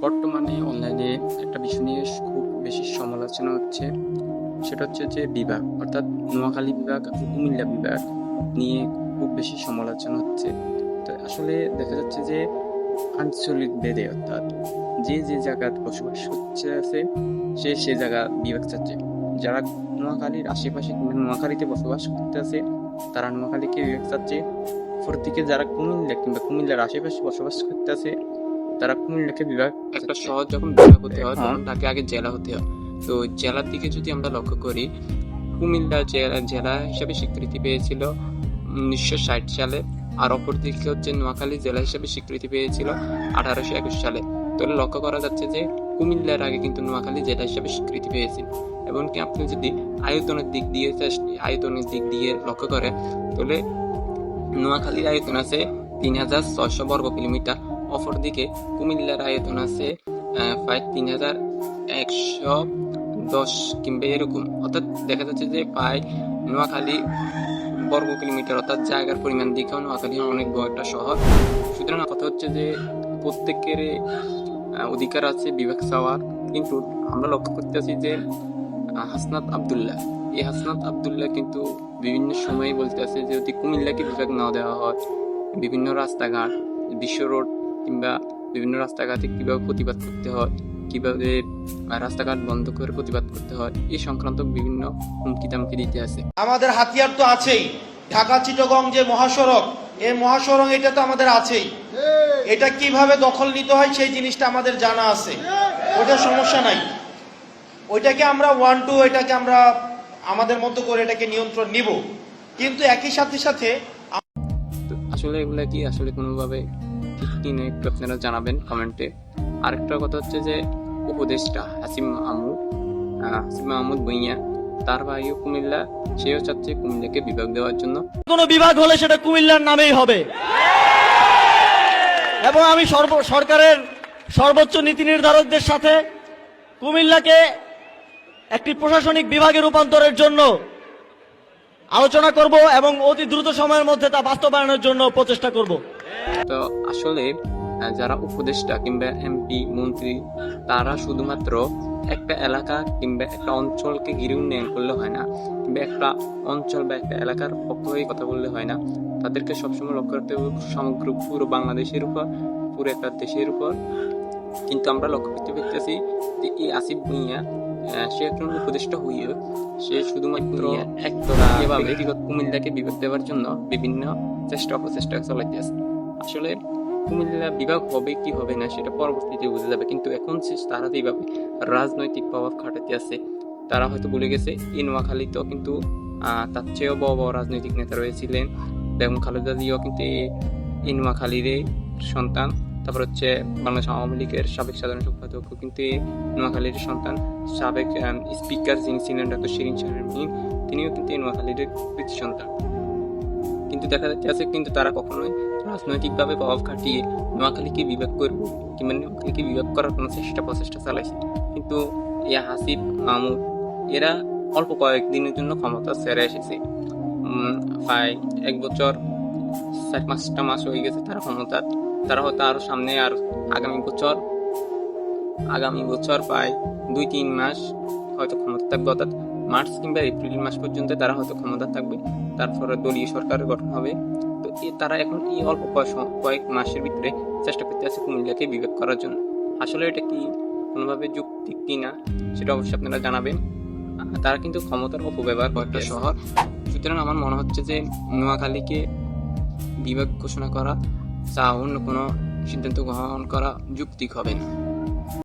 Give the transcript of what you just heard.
বর্তমানে অনলাইনে একটা বিষয় নিয়ে খুব বেশি সমালোচনা হচ্ছে। সেটা হচ্ছে যে বিভাগ, অর্থাৎ নোয়াখালী বিভাগ আর কুমিল্লা বিভাগ নিয়ে খুব বেশি সমালোচনা হচ্ছে। তো আসলে দেখা যাচ্ছে যে আঞ্চলিক ভেদে, অর্থাৎ যে যে জায়গায় বসবাস হচ্ছে আছে সে জায়গা বিভাগ চাচ্ছে। যারা নোয়াখালীর আশেপাশে কিংবা নোয়াখালীতে বসবাস করতে আছে তারা নোয়াখালীকে বিভাগ চাচ্ছে। অপরদিকে যারা কুমিল্লা কিংবা কুমিল্লার আশেপাশে বসবাস করতে আছে তারা কুমিল্লাকে বিভাগ, একটা শহর যখন বিভাগ হতে হয় তখন তাকে আগে জেলা হতে হয়। তো জেলার দিকে যদি আমরা লক্ষ্য করি, কুমিল্লা জেলা হিসেবে স্বীকৃতি পেয়েছিল 1960 সালে, আর অপরদিকে হচ্ছে নোয়াখালী জেলা হিসেবে স্বীকৃতি পেয়েছিল 1821 সালে। তাহলে লক্ষ্য করা যাচ্ছে যে কুমিল্লার আগে কিন্তু নোয়াখালী জেলা হিসেবে স্বীকৃতি পেয়েছিল। এমনকি আপনি যদি আয়তনের দিক দিয়ে লক্ষ্য করে, তাহলে নোয়াখালীর আয়তন আছে 3600 বর্গ কিলোমিটার, অপরদিকে কুমিল্লার আয়তন আছে প্রায় 3110 কিংবা এরকম। অর্থাৎ দেখা যাচ্ছে যে প্রায় নোয়াখালী বর্গ কিলোমিটার, অর্থাৎ জায়গার পরিমাণ দিকেও নোয়াখালী অনেক বড় একটা শহর। সুতরাং কথা হচ্ছে যে প্রত্যেকের অধিকার আছে বিভাগ চাওয়ার, কিন্তু আমরা লক্ষ্য করতেছি যে হাসনাত আব্দুল্লাহ কিন্তু বিভিন্ন সময় বলতে আছে যে যদি কুমিল্লাকে বিভাগ না দেওয়া হয়, বিভিন্ন রাস্তাঘাট, বিশ্ব রোড কিংবা বিভিন্ন রাস্তাঘাটে কিভাবে প্রতিবাদ করতে হয়, কিভাবে রাস্তাঘাট বন্ধ করে প্রতিবাদ করতে হয়, এই সংক্রান্ত বিভিন্ন হুমকি দামকি দিতে আছে। আমাদের হাতিয়ার তো আছেই, ঢাকা চিটাগং যে মহাসড়ক, এই মহাসড়ক এটা তো আমাদের আছেই। এটা কিভাবে দখল নিতে হয় সেই জিনিসটা আমাদের জানা আছে, ওটা সমস্যা নাই। ওইটাকে আমরা এটাকে আমরা আমাদের মতো করে এটাকে নিয়ন্ত্রণ নিব, কিন্তু একই সাথে আসলে এগুলা কি আসলে কোনোভাবে ঠিক কি না একটু আপনারা জানাবেন কমেন্টে। আরেকটা কথা হচ্ছে যে উপদেষ্টা হাসিম মাহমুদ ভুঁইয়া, তার ভাইও কুমিল্লা, সেও চাচ্ছে কুমিল্লাকে বিভাগ দেওয়ার জন্য। কোনো বিভাগ হলে সেটা কুমিল্লার নামেই হবে, এবং আমি সরকারের সর্বোচ্চ নীতি নির্ধারকদের সাথে কুমিল্লাকে একটি প্রশাসনিক বিভাগে রূপান্তরের জন্য আলোচনা করব এবং অতি দ্রুত সময়ের মধ্যে তা বাস্তবায়নের জন্য প্রচেষ্টা করব। তো আসলে যারা উপদেষ্টা কিংবা এমপি মন্ত্রী, তারা শুধুমাত্র একটা এলাকা কিংবা একটা অঞ্চলকে ঘিরে উন্নয়ন করলে হয় না, কিংবা একটা অঞ্চল বা একটা এলাকার পক্ষ হয়ে কথা বললে হয় না। তাদেরকে সবসময় লক্ষ্য রাখতে হবে সমগ্র পুরো বাংলাদেশের উপর, পুরো একটা দেশের উপর। কিন্তু আমরা লক্ষ্য করতে পারতেছি যে এই আসিফ ভুঁইয়া সে একজন উপদেষ্টা হইয়া সে শুধুমাত্র ব্যক্তিগত কুমিল্লাকে বিভাগ দেওয়ার জন্য বিভিন্ন অপচেষ্টা চালাইতে আছে। আসলে কুমিল্লা বিভাগ হবে কি হবে না সেটা পরবর্তীতে বুঝে যাবে, কিন্তু এখন তারা যেভাবে রাজনৈতিক প্রভাব খাটাতে আছে, তারা হয়তো ভুলে গেছে এই নোয়াখালীতেও কিন্তু তার চেয়েও বড় বড় রাজনৈতিক নেতা রয়েছিলেন। বেগম খালেদা জিয়াও কিন্তু এই নোয়াখালীর সন্তান। তারপর হচ্ছে বাংলাদেশ আওয়ামী লীগের সাবেক সাধারণ সম্পাদক কিন্তু নোয়াখালীর সন্তান। সাবেক স্পিকার যিনি ছিলেন ডক্টর শিরিন শারমিন, তিনিও কিন্তু নোয়াখালীর কৃতি সন্তান। কিন্তু দেখা যাচ্ছে কিন্তু তারা কখনোই রাজনৈতিকভাবে প্রভাব খাটিয়ে নোয়াখালীকে বিভাগ করবে কিংবা নোয়াখালীকে বিভাগ করার কোনো প্রচেষ্টা চালাইছে। কিন্তু এই হাসিব মাহমুদ এরা অল্প কয়েকদিনের জন্য ক্ষমতা ছেড়ে এসেছে। প্রায় 1 বছর 4-5টা মাস হয়ে গেছে তারা ক্ষমতা। তারা হয়তো আরো সামনে আর আগামী বছর প্রায় 2-3 মাস হয়তো ক্ষমতা থাকবে, অর্থাৎ মার্চ কিংবা এপ্রিল মাস পর্যন্ত তারা হয়তো ক্ষমতা থাকবে। তারপরে দলীয় সরকারের গঠন হবে। তো তারা এখন এই অল্প কয়েক মাসের ভিতরে চেষ্টা করতে আছে কুমিল্লাকে বিভাগ করার জন্য। আসলে এটা কি কোনোভাবে যৌক্তিক কিনা সেটা অবশ্যই আপনারা জানাবেন। তারা কিন্তু ক্ষমতার অপব্যবহার করে একটা শহর। সুতরাং আমার মনে হচ্ছে যে নোয়াখালীকে বিভাগ ঘোষণা করা অন্য কোনো সিদ্ধান্ত গ্রহণ করা যৌক্তিক হবে না।